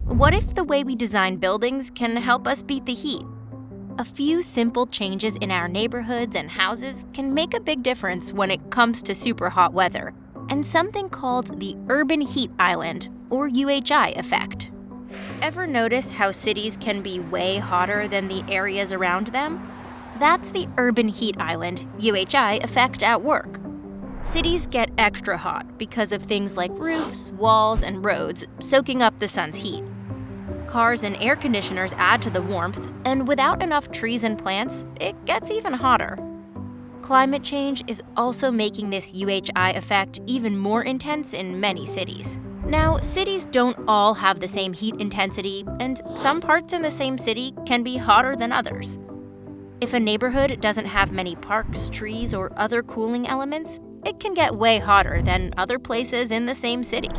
What if the way we design buildings can help us beat the heat? A few simple changes in our neighborhoods and houses can make a big difference when it comes to super hot weather, and something called the urban heat island, or UHI effect. Ever notice how cities can be way hotter than the areas around them? That's the urban heat island, UHI effect at work. Cities get extra hot because of things like roofs, walls, and roads soaking up the sun's heat. Cars and air conditioners add to the warmth, and without enough trees and plants, it gets even hotter. Climate change is also making this UHI effect even more intense in many cities. Now, cities don't all have the same heat intensity, and some parts in the same city can be hotter than others. If a neighborhood doesn't have many parks, trees, or other cooling elements, it can get way hotter than other places in the same city.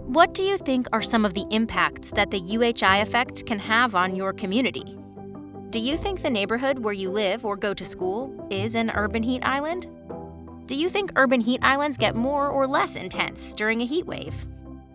What do you think are some of the impacts that the UHI effect can have on your community? Do you think the neighborhood where you live or go to school is an urban heat island? Do you think urban heat islands get more or less intense during a heat wave?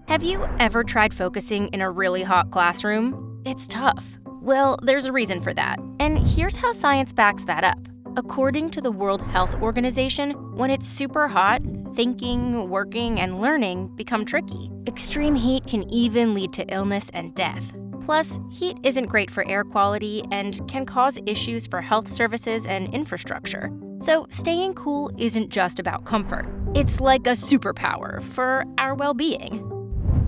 Have you ever tried focusing in a really hot classroom? It's tough. Well, there's a reason for that, and here's how science backs that up. According to the World Health Organization, when it's super hot, thinking, working, and learning become tricky. Extreme heat can even lead to illness and death. Plus, heat isn't great for air quality and can cause issues for health services and infrastructure. So staying cool isn't just about comfort. It's like a superpower for our well-being.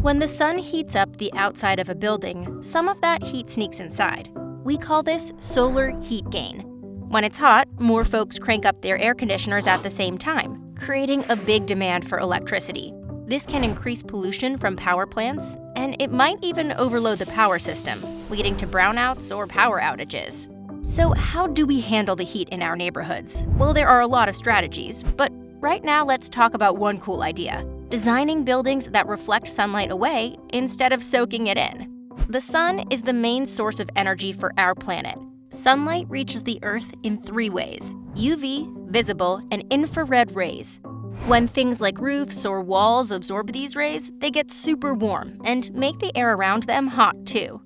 When the sun heats up the outside of a building, some of that heat sneaks inside. We call this solar heat gain. When it's hot, more folks crank up their air conditioners at the same time, creating a big demand for electricity. This can increase pollution from power plants, and it might even overload the power system, leading to brownouts or power outages. So how do we handle the heat in our neighborhoods? Well, there are a lot of strategies, but right now let's talk about one cool idea: designing buildings that reflect sunlight away instead of soaking it in. The sun is the main source of energy for our planet. Sunlight reaches the Earth in 3 ways: UV, visible, and infrared rays. When things like roofs or walls absorb these rays, they get super warm and make the air around them hot too.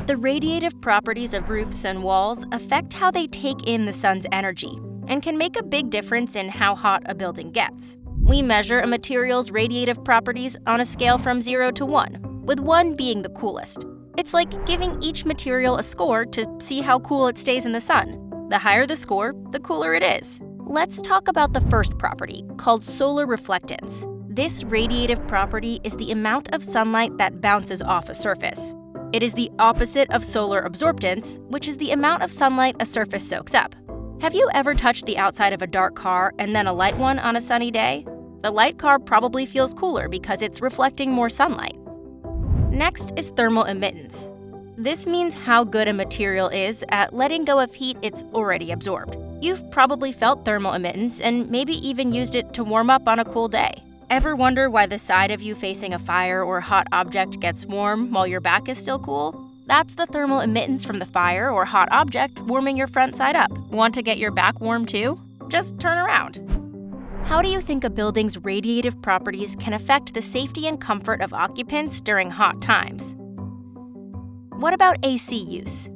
The radiative properties of roofs and walls affect how they take in the sun's energy and can make a big difference in how hot a building gets. We measure a material's radiative properties on a scale from 0 to 1, with 1 being the coolest. It's like giving each material a score to see how cool it stays in the sun. The higher the score, the cooler it is. Let's talk about the first property, called solar reflectance. This radiative property is the amount of sunlight that bounces off a surface. It is the opposite of solar absorptance, which is the amount of sunlight a surface soaks up. Have you ever touched the outside of a dark car and then a light one on a sunny day? The light car probably feels cooler because it's reflecting more sunlight. Next is thermal emittance. This means how good a material is at letting go of heat it's already absorbed. You've probably felt thermal emittance and maybe even used it to warm up on a cool day. Ever wonder why the side of you facing a fire or hot object gets warm while your back is still cool? That's the thermal emittance from the fire or hot object warming your front side up. Want to get your back warm too? Just turn around. How do you think a building's radiative properties can affect the safety and comfort of occupants during hot times? What about AC use?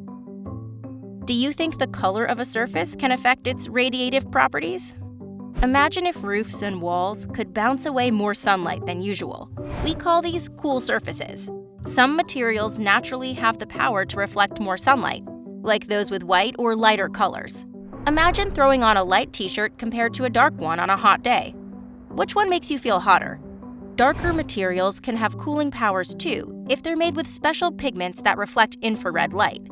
Do you think the color of a surface can affect its radiative properties? Imagine if roofs and walls could bounce away more sunlight than usual. We call these cool surfaces. Some materials naturally have the power to reflect more sunlight, like those with white or lighter colors. Imagine throwing on a light t-shirt compared to a dark one on a hot day. Which one makes you feel hotter? Darker materials can have cooling powers too, if they're made with special pigments that reflect infrared light.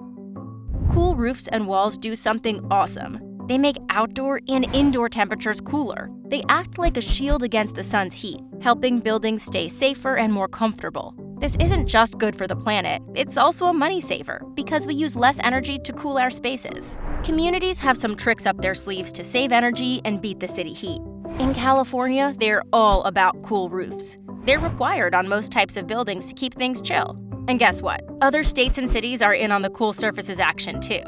Cool roofs and walls do something awesome. They make outdoor and indoor temperatures cooler. They act like a shield against the sun's heat, helping buildings stay safer and more comfortable. This isn't just good for the planet, it's also a money saver because we use less energy to cool our spaces. Communities have some tricks up their sleeves to save energy and beat the city heat. In California, they're all about cool roofs. They're required on most types of buildings to keep things chill. And guess what? Other states and cities are in on the cool surfaces action too.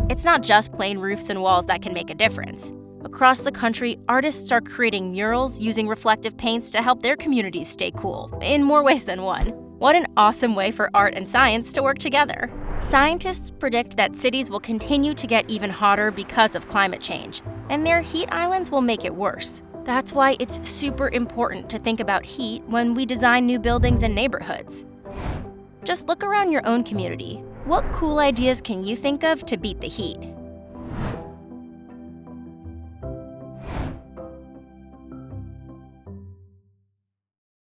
It's not just plain roofs and walls that can make a difference. Across the country, artists are creating murals using reflective paints to help their communities stay cool, in more ways than one. What an awesome way for art and science to work together. Scientists predict that cities will continue to get even hotter because of climate change, and their heat islands will make it worse. That's why it's super important to think about heat when we design new buildings and neighborhoods. Just look around your own community. What cool ideas can you think of to beat the heat?